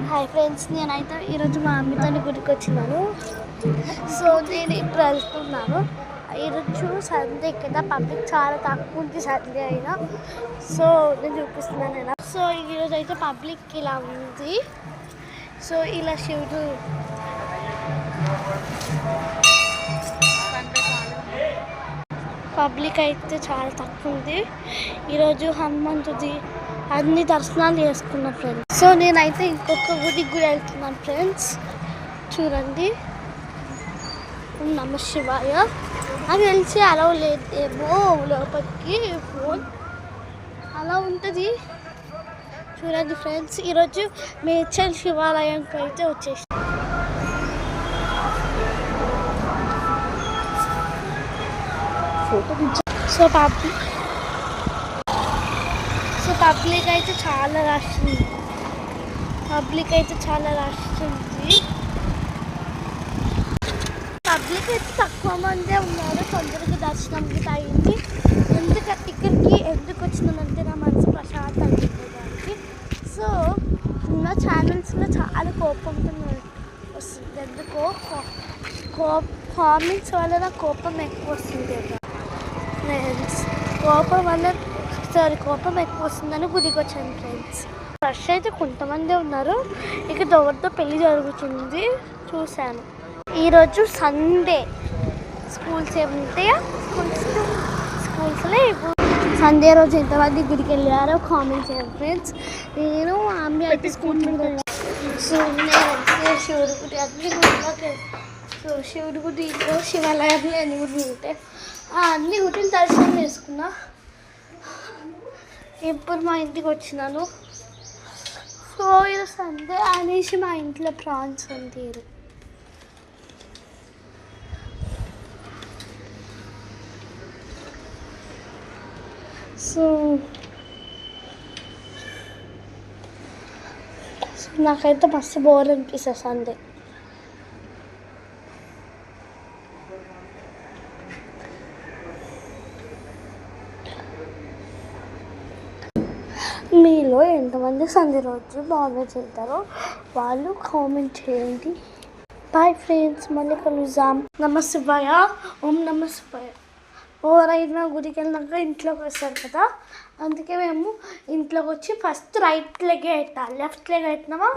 Hi friends, నేనైతే ఈరోజు మా అమ్మతో గుడికి వచ్చినాను. సో నేను ఇప్పుడు వెళ్తున్నాను. ఈరోజు సండే కదా, పబ్లిక్ చాలా తక్కువ ఉంది సండే అయినా. సో నేను చూపిస్తున్నాను ఎలా. సో ఈరోజు అయితే పబ్లిక్ ఇలా ఉంది. సో ఇలా శివుడు పబ్లిక్ అయితే చాలా తక్కువ ఉంది. ఈరోజు హనుమంతుడి అన్ని దర్శనాలు చేసుకున్నా ఫ్రెండ్స్. సో నేనైతే ఇంకొక గుడికి కూడా వెళ్తున్నాను ఫ్రెండ్స్. చూడండి, నమ శివాయ. అది తెలిసి అలా లేదేమో, లోపలికి ఫోన్ అలా ఉంటుంది. చూడండి ఫ్రెండ్స్, ఈరోజు మేడ్చల్ శివాలయంకి అయితే వచ్చేసి సో పబ్లిక్ అయితే చాలా రష్ ఉంది. పబ్లిక్ అయితే తక్కువ మందే ఉన్నారు. తొందరగా దర్శనం అయింది. ఇక్కడికి ఎందుకు వచ్చినానంటే నా మనసు ప్రశాంతం అయిపోవడానికి. సో నా ఛానల్స్లో చాలా కోపంతో వస్తుంది. ఎందుకో కామెంట్స్ వల్ల నా కోపం ఎక్కువ వస్తుంది ఫ్రెండ్స్. కోపం ఎక్కువ వస్తుందని గుడికి వచ్చాను ఫ్రెండ్స్. రష్ అయితే కొంతమంది ఉన్నారు. ఇక ఎవరితో పెళ్లి జరుగుతుంది చూశాను. ఈరోజు సండే, స్కూల్స్ ఏముంటాయా, స్కూల్స్లో ఇప్పుడు సండే రోజు ఎంతమంది గుడికి వెళ్ళారో కామెంట్ చేయండి ఫ్రెండ్స్. నేను అమ్మ అయితే స్కూల్ మీద శివుడి గుడి అన్ని గుడిలోకి, శివుడి గుడిలో శివాలయంలో ఎన్ని గుడి ఉంటాయి, అన్ని గుడిని దర్శనం చేసుకున్నా. ఇప్పుడు మా ఇంటికి వచ్చినాను. సో ఇది సండే అనేసి మా ఇంట్లో ప్రాన్స్ వండారు. సో నాకైతే మస్తు బోర్ అనిపిస్తుంది సండే. మీలో ఎంతమంది సండే రోజు బాగా చేస్తారో వాళ్ళు కామెంట్ చేయండి. బాయ్ ఫ్రెండ్స్, మళ్ళీ కలుద్దాం. నమ శివాయ, ఓం నమ శివాయ. ఎవరైనా గుడికి వెళ్ళినాక ఇంట్లోకి వస్తారు కదా, అందుకే మేము ఇంట్లోకి వచ్చి ఫస్ట్ రైట్ లెగ్ పెట్టాలి. Left leg పెట్టినామా